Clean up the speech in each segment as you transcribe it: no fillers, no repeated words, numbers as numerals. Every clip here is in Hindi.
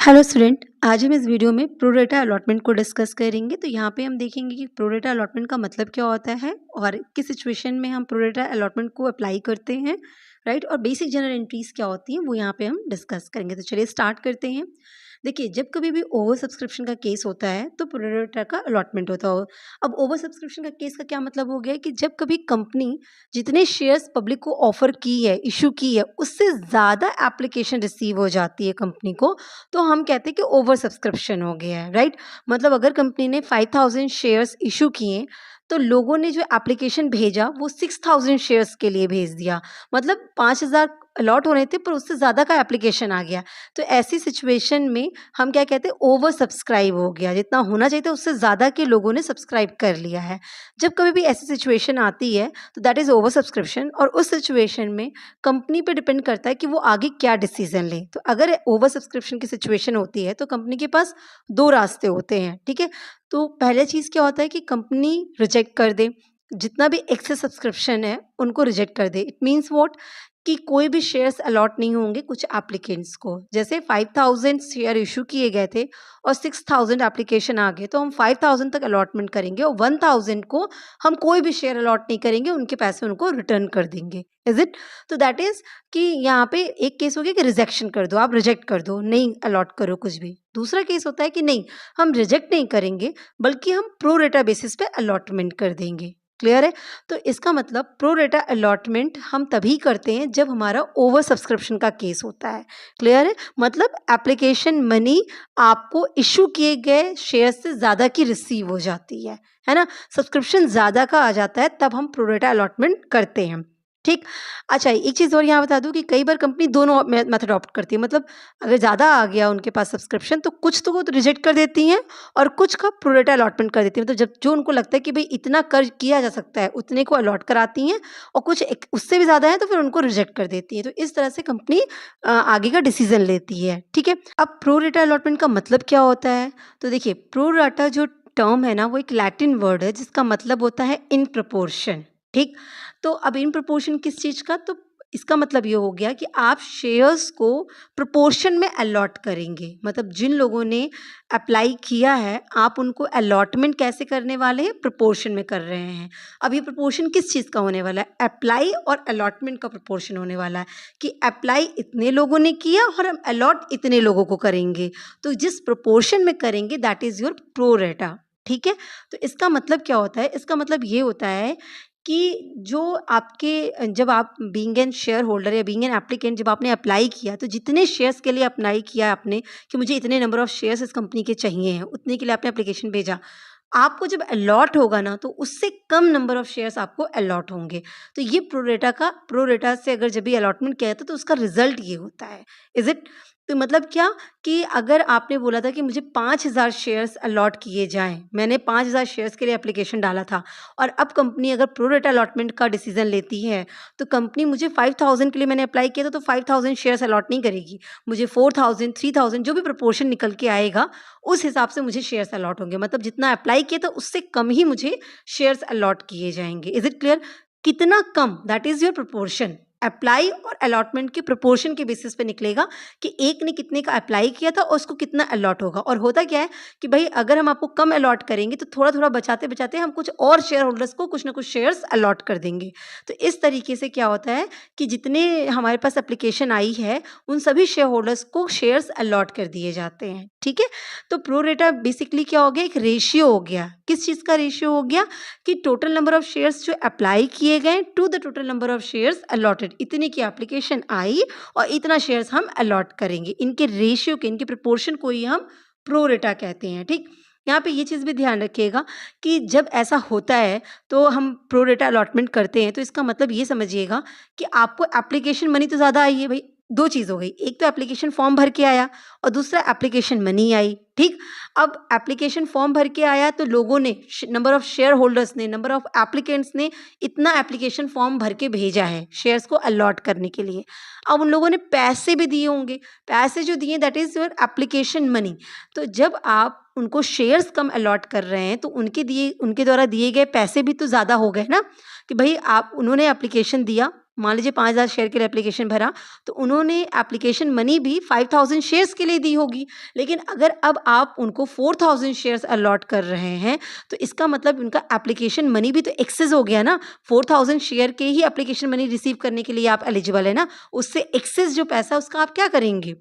हेलो स्टूडेंट, आज हम इस वीडियो में प्रो रेटा अलॉटमेंट को डिस्कस करेंगे। तो यहाँ पे हम देखेंगे कि प्रो रेटा अलॉटमेंट का मतलब क्या होता है और किस सिचुएशन में हम प्रो रेटा अलॉटमेंट को अप्लाई करते हैं, राइट। और बेसिक जनरल एंट्रीज क्या होती हैं वो यहाँ पे हम डिस्कस करेंगे। तो चलिए स्टार्ट करते हैं। देखिए, जब कभी भी ओवर सब्सक्रिप्शन का केस होता है तो प्रो रेटा का अलॉटमेंट होता हो। अब ओवर सब्सक्रिप्शन का केस का क्या मतलब हो गया कि जब कभी कंपनी जितने शेयर्स पब्लिक को ऑफर की है, इशू की है, उससे ज़्यादा एप्लीकेशन रिसीव हो जाती है कंपनी को, तो हम कहते हैं कि ओवर सब्सक्रिप्शन हो गया है, राइट। मतलब अगर कंपनी ने 5000 शेयर्स इशू किए तो लोगों ने जो एप्लीकेशन भेजा वो 6000 शेयर्स के लिए भेज दिया। मतलब 5000 अलॉट होने थे पर उससे ज़्यादा का एप्लीकेशन आ गया। तो ऐसी सिचुएशन में हम क्या कहते हैं, ओवर सब्सक्राइब हो गया। जितना होना चाहिए था उससे ज़्यादा के लोगों ने सब्सक्राइब कर लिया है। जब कभी भी ऐसी सिचुएशन आती है तो दैट इज़ ओवर सब्सक्रिप्शन, और उस सिचुएशन में कंपनी पे डिपेंड करता है कि वो आगे क्या डिसीजन ले। तो अगर ओवर सब्सक्रिप्शन की सिचुएशन होती है तो कंपनी के पास दो रास्ते होते हैं, ठीक है। तो पहले चीज़ क्या होता है कि कंपनी रिजेक्ट कर दे, जितना भी एक्सेस सब्सक्रिप्शन है उनको रिजेक्ट कर दे। इट मीन्स व्हाट, कि कोई भी शेयर्स अलॉट नहीं होंगे कुछ एप्लीकेंट्स को। जैसे 5000 शेयर इशू किए गए थे और 6000 एप्लीकेशन आ गए, तो हम 5000 तक अलॉटमेंट करेंगे और 1000 को हम कोई भी शेयर अलॉट नहीं करेंगे, उनके पैसे उनको रिटर्न कर देंगे। Is it? तो दैट इज कि यहाँ पे एक केस हो गया कि रिजेक्शन कर दो, आप रिजेक्ट कर दो, नहीं अलॉट करो कुछ भी। दूसरा केस होता है कि नहीं, हम रिजेक्ट नहीं करेंगे बल्कि हम प्रो रेटा बेसिस पे अलॉटमेंट कर देंगे। क्लियर है? तो इसका मतलब प्रो रेटा अलॉटमेंट हम तभी करते हैं जब हमारा ओवर सब्सक्रिप्शन का केस होता है। क्लियर है? मतलब एप्लीकेशन मनी आपको इशू किए गए शेयर से ज़्यादा की रिसीव हो जाती है ना। सब्सक्रिप्शन ज़्यादा का आ जाता है तब हम प्रो रेटा अलॉटमेंट करते हैं। ठीक। अच्छा, एक चीज़ और यहाँ बता दूँ कि कई बार कंपनी दोनों मेथड ऑप्ट करती है। मतलब अगर ज़्यादा आ गया उनके पास सब्सक्रिप्शन तो कुछ तो वो तो रिजेक्ट कर देती हैं और कुछ का प्रो रेटा अलॉटमेंट कर देती हैं। मतलब जब जो उनको लगता है कि भाई इतना कर किया जा सकता है उतने को अलॉट कराती हैं, और कुछ उससे भी ज़्यादा है तो फिर उनको रिजेक्ट कर देती है। तो इस तरह से कंपनी आगे का डिसीजन लेती है। ठीक है। अब प्रो रेटा अलॉटमेंट का मतलब क्या होता है? तो देखिए, प्रो रेटा जो टर्म है ना वो एक लैटिन वर्ड है जिसका मतलब होता है इन प्रपोर्शन। ठीक। तो अब इन प्रपोर्शन किस चीज़ का? तो इसका मतलब ये हो गया कि आप शेयर्स को प्रोपोर्शन में अलॉट करेंगे। मतलब जिन लोगों ने अप्लाई किया है आप उनको अलॉटमेंट कैसे करने वाले हैं? प्रोपोर्शन में कर रहे हैं। अब ये प्रोपोर्शन किस चीज़ का होने वाला है? अप्लाई और अलॉटमेंट का प्रोपोर्शन होने वाला है कि अप्लाई इतने लोगों ने किया और हम अलॉट इतने लोगों को करेंगे। तो जिस प्रोपोर्शन में करेंगे दैट इज़ योर प्रो रेटा। ठीक है। तो इसका मतलब क्या होता है? इसका मतलब ये होता है कि जो आपके जब आप बीइंग एन शेयर होल्डर या बीइंग एन एप्लीकेंट जब आपने अप्लाई किया तो जितने शेयर्स के लिए अप्लाई किया आपने कि मुझे इतने नंबर ऑफ शेयर्स इस कंपनी के चाहिए हैं, उतने के लिए आपने एप्लीकेशन भेजा। आपको जब अलॉट होगा ना तो उससे कम नंबर ऑफ शेयर्स आपको अलॉट होंगे। तो ये प्रो रेटा से अगर जब भी अलॉटमेंट किया जाता है तो उसका रिजल्ट ये होता है। Is it? तो मतलब क्या, कि अगर आपने बोला था कि मुझे 5000 शेयर्स अलॉट किए जाएं, मैंने 5000 शेयर्स के लिए एप्लीकेशन डाला था, और अब कंपनी अगर प्रो रेटा अलॉटमेंट का डिसीजन लेती है तो कंपनी मुझे 5000 के लिए मैंने अप्लाई किया था तो 5000 शेयर्स अलॉट नहीं करेगी। मुझे 4000 3000 जो भी प्रोपोर्शन निकल के आएगा उस हिसाब से मुझे शेयर्स अलॉट होंगे। मतलब जितना अप्लाई किया था उससे कम ही मुझे शेयर्स अलॉट किए जाएंगे। Is it clear? कितना कम, that is your proportion. Apply और अलॉटमेंट के प्रोपोर्शन के बेसिस पे निकलेगा कि एक ने कितने का अप्लाई किया था और उसको कितना अलॉट होगा। और होता क्या है कि भाई अगर हम आपको कम अलॉट करेंगे तो थोड़ा थोड़ा बचाते बचाते हम कुछ और शेयर होल्डर्स को कुछ ना कुछ शेयर्स अलॉट कर देंगे। तो इस तरीके से क्या होता है कि जितने हमारे पास एप्लीकेशन आई है उन सभी शेयर होल्डर्स को शेयर्स अलॉट कर दिए जाते हैं। ठीक है। तो प्रो रेटा बेसिकली क्या हो गया? एक रेशियो हो गया। किस चीज़ का रेशियो हो गया? कि टोटल नंबर ऑफ शेयर्स जो अप्लाई किए गए to the total number of shares allotted. इतने की एप्लीकेशन आई और इतना शेयर्स हम अलॉट करेंगे। इनके रेशियो के, इनके प्रोपोर्शन को ही हम प्रो रेटा कहते हैं। ठीक। यहाँ पे ये चीज़ भी ध्यान रखिएगा कि जब ऐसा होता है तो हम प्रो रेटा अलॉटमेंट करते हैं तो इसका मतलब ये समझिएगा कि आपको एप्लीकेशन मनी तो ज़्यादा आई है भाई। दो चीज़ हो गई, एक तो एप्लीकेशन फॉर्म भर के आया और दूसरा एप्लीकेशन मनी आई। ठीक। अब एप्लीकेशन फॉर्म भर के आया तो लोगों ने, नंबर ऑफ शेयर होल्डर्स ने, नंबर ऑफ एप्लीकेंट्स ने इतना एप्लीकेशन फॉर्म भर के भेजा है शेयर्स को अलॉट करने के लिए। अब उन लोगों ने पैसे भी दिए होंगे। पैसे जो दिए that is your application money. तो जब आप उनको शेयर्स कम अलॉट कर रहे हैं तो उनके द्वारा दिए गए पैसे भी तो ज़्यादा हो गए ना। कि भाई आप, उन्होंने एप्लीकेशन दिया, मान लीजिए 5000 शेयर के लिए एप्लीकेशन भरा, तो उन्होंने एप्लीकेशन मनी भी 5000 शेयर्स के लिए दी होगी। लेकिन अगर अब आप उनको 4000 शेयर्स अलॉट कर रहे हैं, तो इसका मतलब उनका एप्लीकेशन मनी भी तो एक्सेस हो गया ना। 4000 शेयर के ही एप्लीकेशन मनी रिसीव करने के लिए आप एलिजिबल है ना, उससे एक्सेस जो पैसा उसका आप क्या करेंगे?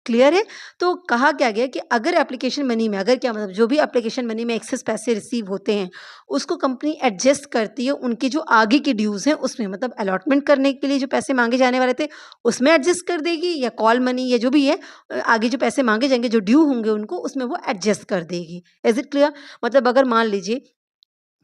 क्लियर है? तो कहा क्या गया कि अगर एप्लीकेशन मनी में, अगर क्या मतलब जो भी एप्लीकेशन मनी में एक्सेस पैसे रिसीव होते हैं, उसको कंपनी एडजस्ट करती है उनकी जो आगे की ड्यूज़ हैं उसमें, मतलब अलॉटमेंट करने के लिए जो पैसे माँगे जाने वाले थे उसमें एडजस्ट कर देगी, या कॉल मनी या जो भी है आगे जो पैसे माँगे जाएँगे, जो ड्यू होंगे उनको, उसमें वो एडजस्ट कर देगी। Is it clear? मतलब अगर मान लीजिए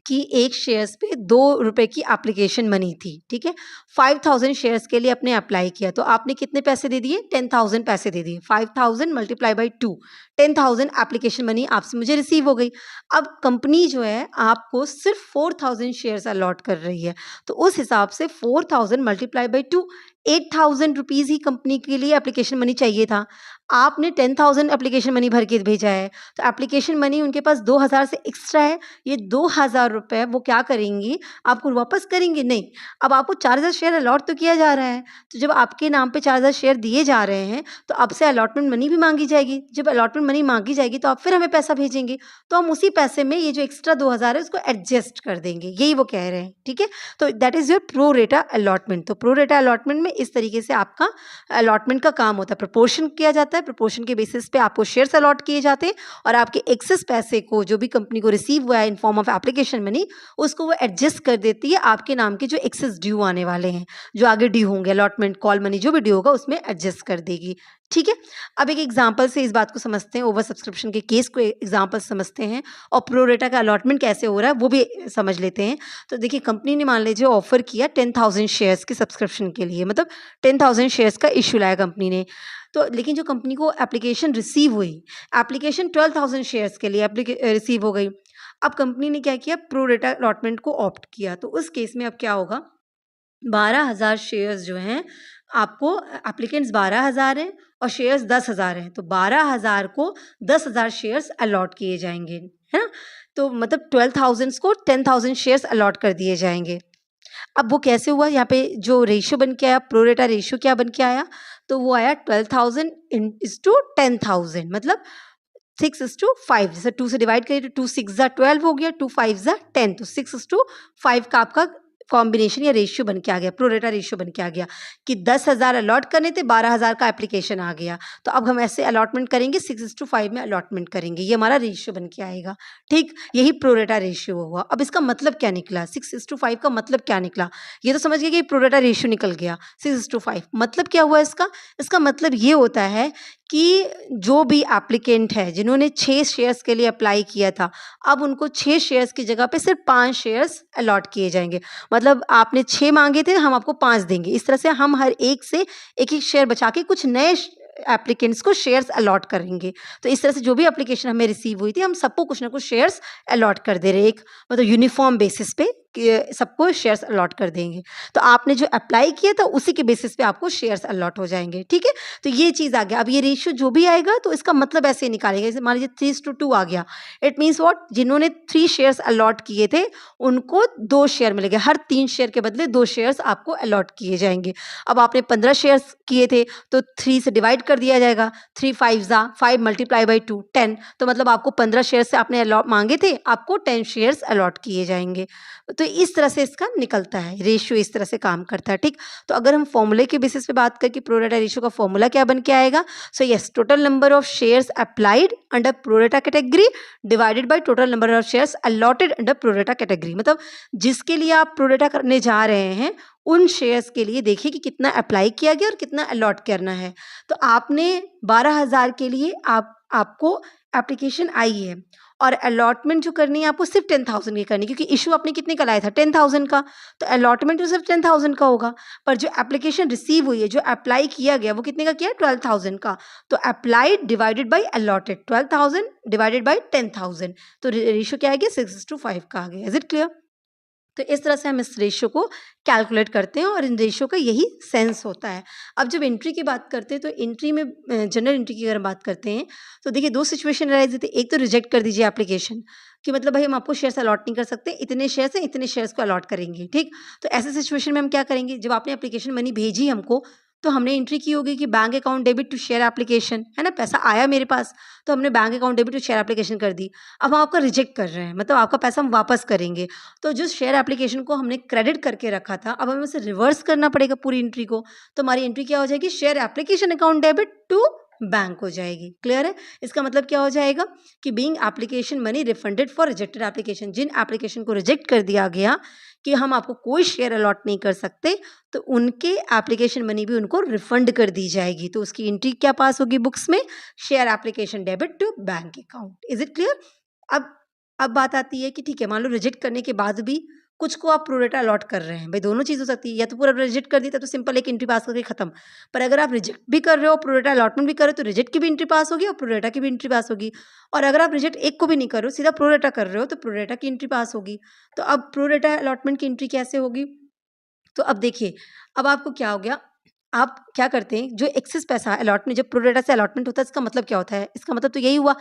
कि एक शेयर्स पे ₹2 की एप्लीकेशन मनी थी, ठीक है? 5000 शेयर्स के लिए आपने अप्लाई किया, तो आपने कितने पैसे दे दिए? 10,000 पैसे दे दिए। 5000 मल्टीप्लाई बाय 2, 10,000 एप्लीकेशन मनी आपसे मुझे रिसीव हो गई। अब कंपनी जो है आपको सिर्फ 4000 शेयर्स अलॉट कर रही है, तो उस हिसाब से 4000 multiply by 2, 8000 rupees he company के लिए एप्लीकेशन मनी चाहिए था। आपने 10,000 एप्लीकेशन मनी भर के भेजा है, तो एप्लीकेशन मनी उनके पास 2000 से एक्स्ट्रा है। ये 2000 रुपए वो क्या करेंगी? आपको वापस करेंगे? नहीं। अब आपको 4000 शेयर अलॉट तो किया जा रहा है, तो जब आपके नाम पे 4000 शेयर दिए जा रहे हैं, तो आपसे अलॉटमेंट मनी भी माँगी जाएगी। जब अलॉटमेंट मनी माँगी जाएगी, तो आप फिर हमें पैसा भेजेंगे, तो हम उसी पैसे में ये जो एक्स्ट्रा 2000 है, उसको एडजस्ट कर देंगे। यही वो कह रहे हैं, ठीक है? तो दैट इज़ योर प्रो रेटा अलॉटमेंट। तो प्रो रेटा अलॉटमेंट में इस तरीके से आपका अलॉटमेंट का काम होता है। प्रोपोर्शन किया जाता है, प्रोपोर्शन के बेसिस पे आपको शेयर्स अलॉट किए जाते हैं, और आपके एक्सेस पैसे को जो भी कंपनी को रिसीव हुआ है in form of application money, उसको वो एडजस्ट कर देती है आपके नाम के जो एक्सेस ड्यू आने वाले हैं, जो आगे ड्यू होंगे, अलॉटमेंट, कॉल मनी जो भी ड्यू होगा उसमें एडजस्ट कर देगी। ठीक है? अब एक एग्जांपल से इस बात को समझते हैं, ओवर सब्सक्रिप्शन के केस को एग्जांपल समझते हैं, और प्रो रेटा का अलॉटमेंट कैसे हो रहा है वो भी समझ लेते हैं। तो देखिए, कंपनी ने मान लीजिए ऑफर किया 10,000 शेयर्स के सब्सक्रिप्शन के लिए, मतलब 10,000 शेयर्स का इश्यू लाया कंपनी ने। तो लेकिन जो कंपनी को एप्लीकेशन रिसीव हुई, एप्लीकेशन 12,000 शेयर्स के लिए रिसीव हो गई। अब कंपनी ने क्या किया? प्रो रेटा अलॉटमेंट को ऑप्ट किया। तो उस केस में अब क्या होगा? 12,000 शेयर्स जो हैं, आपको एप्लीकेंट्स 12,000 हैं और शेयर्स 10,000 हैं, तो 12,000 को 10,000 शेयर्स अलॉट किए जाएँगे, है ना? तो मतलब 12,000 को 10,000 शेयर्स अलॉट कर दिए जाएँगे। अब वो कैसे हुआ? यहाँ पे जो रेशियो बन के आया, प्रो रेटा रेशियो क्या बन के आया? तो वो आया 12,000 इज़ टू 10,000, मतलब 6:5। जैसे 2 से डिवाइड करिए तो 2 6 ज़ा 12 हो गया, 2 5 ज़ा 10, तो 6:5 का आपका कॉम्बिनेशन या रेशियो बन के आ गया, प्रो रेटा रेशियो बन के आ गया कि 10,000 अलॉट करने थे, 12,000 का एप्लीकेशन आ गया। तो अब हम ऐसे अलॉटमेंट करेंगे, 6:5 में अलॉटमेंट करेंगे, ये हमारा रेशियो बन के आएगा। ठीक, यही प्रो रेटा रेशियो हुआ। अब इसका मतलब क्या निकला? 6:5 का मतलब क्या निकला? ये तो समझ गए कि प्रो रेटा रेशियो निकल गया 6:5। मतलब क्या हुआ इसका? इसका मतलब ये होता है कि जो भी एप्लीकेंट है जिन्होंने 6 शेयर्स के लिए अप्लाई किया था, अब उनको 6 शेयर्स की जगह पे सिर्फ 5 शेयर्स अलॉट किए जाएँगे। मतलब आपने 6 माँगे थे, हम आपको 5 देंगे। इस तरह से हम हर एक से एक-एक शेयर बचा के कुछ नए एप्लीकेंट्स को शेयर्स अलॉट करेंगे। तो इस तरह से जो भी एप्लीकेशन हमें रिसीव हुई थी, हम सबको कुछ ना कुछ शेयर्स अलॉट कर दे रहे हैं, एक मतलब यूनिफ़ॉर्म बेसिस पे कि सबको शेयर्स अलॉट कर देंगे। तो आपने जो अप्लाई किया था उसी के बेसिस पे आपको शेयर्स अलॉट हो जाएँगे, ठीक है? तो ये चीज़ आ गया। अब ये रेशियो जो भी आएगा तो इसका मतलब ऐसे निकालेंगे, जैसे मान लीजिए 3:2 आ गया। It means what? जिन्होंने 3 शेयर्स अलॉट किए थे, उनको 2 शेयर मिलेंगे। हर 3 शेयर के बदले 2 शेयर्स आपको अलॉट किए जाएँगे। अब आपने 15 शेयर्स किए थे, तो 3 से डिवाइड कर दिया जाएगा। 3 5 ज़ा 5 मल्टीप्लाई बाय 2 10, तो मतलब आपको 15 शेयर्स से आपने अलॉट माँगे थे, आपको 10 शेयर्स अलॉट किए जाएँगे। तो इस तरह से इसका निकलता है, रेशियो इस तरह से काम करता है, ठीक? तो अगर हम फॉर्मूले के बेसिस पे बात करें कि प्रो रेटा रेशियो का फॉर्मूला क्या बन के आएगा? So yes, total number of shares applied under pro रेटा category divided by total number of shares allotted under pro रेटा कैटेगरी। मतलब जिसके लिए आप प्रो रेटा करने जा रहे हैं, उन शेयर्स के लिए देखिए कि कितना अप्लाई किया गया और कितना अलॉट करना है। तो आपने 12,000 के लिए आपको एप्लीकेशन आई है, और अलॉटमेंट जो करनी है आपको सिर्फ 10,000 की करनी है, क्योंकि इशू आपने कितने का लाया था? 10,000 का। तो अलॉटमेंट तो सिर्फ 10,000 का होगा, पर जो एप्लीकेशन रिसीव हुई है, जो अप्लाई किया गया, वो कितने का किया? 12,000 का। तो applied divided by allotted, 12,000 divided by 10,000, तो रेशियो क्या आ गया? 6:5 का आ गया। Is it clear? तो इस तरह से हम इस रेशियो को कैलकुलेट करते हैं और इन रेशियो का यही सेंस होता है। अब जब एंट्री की बात करते हैं तो एंट्री में जनरल एंट्री की अगर हम बात करते हैं तो देखिए 2 सिचुएशन अराइज़ होती है। एक तो रिजेक्ट कर दीजिए एप्लीकेशन कि मतलब भाई हम आपको शेयर्स अलॉट नहीं कर सकते, इतने शेयर्स हैं, इतने शेयर्स को अलॉट करेंगे, ठीक? तो ऐसे सिचुएशन में हम क्या करेंगे, जब आपने एप्लीकेशन मनी भेजी हमको, तो हमने एंट्री की होगी कि bank account debit to share application, है ना? पैसा आया मेरे पास, तो हमने bank account debit to share application कर दी। अब हम आपका रिजेक्ट कर रहे हैं, मतलब आपका पैसा हम वापस करेंगे। तो जो शेयर एप्लीकेशन को हमने क्रेडिट करके रखा था, अब हमें उसे रिवर्स करना पड़ेगा पूरी एंट्री को। तो हमारी एंट्री क्या हो जाएगी, share application account debit to bank हो जाएगी। क्लियर है? इसका मतलब क्या हो जाएगा कि being application money refunded for rejected application, जिन एप्लीकेशन को रिजेक्ट कर दिया गया कि हम आपको कोई शेयर अलॉट नहीं कर सकते, तो उनके एप्लीकेशन मनी भी उनको रिफंड कर दी जाएगी। तो उसकी एंट्री क्या पास होगी बुक्स में, share application debit to bank account. Is it clear? अब बात आती है कि ठीक है, मान लो रिजेक्ट करने के बाद भी कुछ को आप प्रोरेटा अलॉट कर रहे हैं, भाई दोनों चीज़ हो सकती है, या तो पूरा रिजेक्ट कर दिया तो सिंपल एक एंट्री पास करके खत्म। पर अगर आप रिजेक्ट भी कर रहे हो, प्रोरेटा अलॉटमेंट भी कर रहे हो, तो रिजेक्ट की भी एंट्री पास होगी और प्रोरेटा की भी एंट्री पास होगी। और अगर आप रिजेक्ट एक को भी नहीं कर रहे हो, सीधा प्रोरेटा कर रहे हो, तो प्रोरेटा की एंट्री पास होगी। तो अब प्रोरेटा अलॉटमेंट की एंट्री कैसे होगी? तो अब देखिए, अब आपको क्या हो गया, आप क्या करते हैं, जो एक्सेस पैसा अलॉटमेंट जब प्रोरेटा से अलॉटमेंट होता है, इसका मतलब क्या होता है? इसका मतलब तो यही हुआ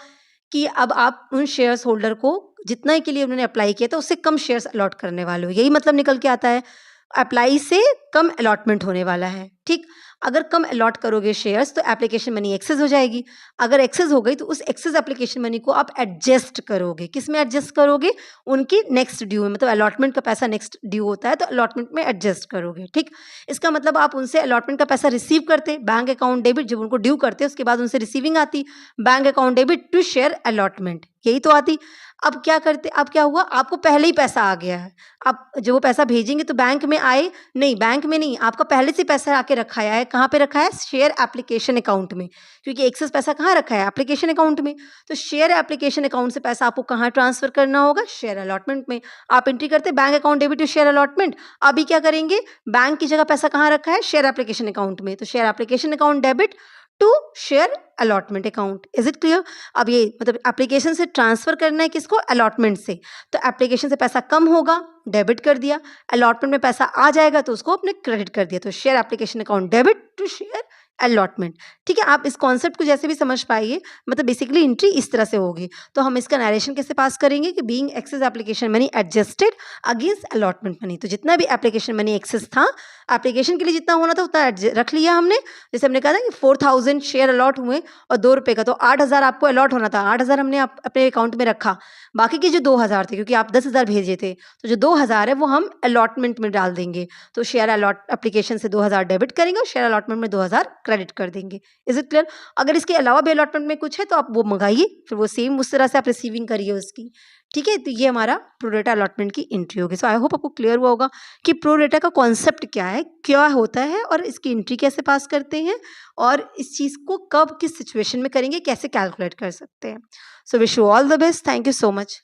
कि अब आप उन शेयर्स होल्डर को जितना के लिए उन्होंने अप्लाई किया था उससे कम शेयर्स अलॉट करने वाले हो, यही मतलब निकल के आता है। अप्लाई से कम अलॉटमेंट होने वाला है, ठीक? अगर कम अलॉट करोगे शेयर्स तो एप्लीकेशन मनी एक्सेस हो जाएगी। अगर एक्सेस हो गई तो उस एक्सेस एप्लीकेशन मनी को आप एडजस्ट करोगे। किस में एडजस्ट करोगे? उनकी नेक्स्ट ड्यू में, मतलब अलॉटमेंट का पैसा नेक्स्ट ड्यू होता है तो अलॉटमेंट में एडजस्ट करोगे, ठीक? इसका मतलब आप उनसे अलॉटमेंट का पैसा रिसीव करते, बैंक अकाउंट डेबिट, जब उनको ड्यू करते उसके बाद उनसे रिसीविंग आती, bank account debit to share allotment, यही तो आती। अब क्या करते, अब क्या हुआ, आपको पहले ही पैसा आ गया है। अब जब वो पैसा भेजेंगे तो बैंक में आए नहीं, बैंक में नहीं, आपका पहले से पैसा आके रखा है। कहाँ पे रखा है? शेयर एप्लीकेशन अकाउंट में, क्योंकि एक्सेस पैसा कहाँ रखा है? एप्लीकेशन अकाउंट में। तो शेयर एप्लीकेशन अकाउंट से पैसा आपको कहाँ ट्रांसफर करना होगा? शेयर अलॉटमेंट में। आप एंट्री करते bank account debit to share allotment. अभी क्या करेंगे, बैंक की जगह पैसा कहाँ रखा है? शेयर एप्लीकेशन अकाउंट में, तो share application account debit to share allotment account. Is it clear? अब ये मतलब एप्लीकेशन से ट्रांसफर करना है किसको? अलॉटमेंट से। तो एप्लीकेशन से पैसा कम होगा, डेबिट कर दिया, अलॉटमेंट में पैसा आ जाएगा तो उसको अपने क्रेडिट कर दिया, तो share application account debit to share allotment. ठीक है, आप इस कॉन्सेप्ट को जैसे भी समझ पाइए, मतलब बेसिकली एंट्री इस तरह से होगी। तो हम इसका नरेशन कैसे पास करेंगे कि being excess application money adjusted against allotment money. तो जितना भी एप्लीकेशन मनी एक्सेस था, एप्लीकेशन के लिए जितना होना था उतना रख लिया हमने। जैसे हमने कहा था कि 4000 शेयर अलॉट हुए और 2 रुपये का, तो 8000 आपको अलॉट होना था, 8000 हमने अपने अकाउंट में रखा। बाकी के जो 2000 थे, क्योंकि आप 10,000 भेजे थे, तो जो 2000 है वो हम अलॉटमेंट में डाल देंगे। तो शेयर अलॉट एप्लीकेशन से 2000 डेबिट करेंगे और शेयर अलॉटमेंट में 2000 क्रेडिट कर देंगे। Is it clear? अगर इसके अलावा भी अलॉटमेंट में कुछ है तो आप वो मंगाइए, फिर वो सेम उस तरह से आप रिसीविंग करिए उसकी। ठीक है, तो ये हमारा प्रोरेटा अलॉटमेंट की एंट्री होगी। सो आई होप आपको क्लियर हुआ होगा कि प्रोरेटा का कॉन्सेप्ट क्या है, क्या होता है और इसकी एंट्री कैसे पास करते हैं, और इस चीज़ को कब किस सिचुएशन में करेंगे, कैसे कैलकुलेट कर सकते हैं। So wish you all the best. Thank you so much.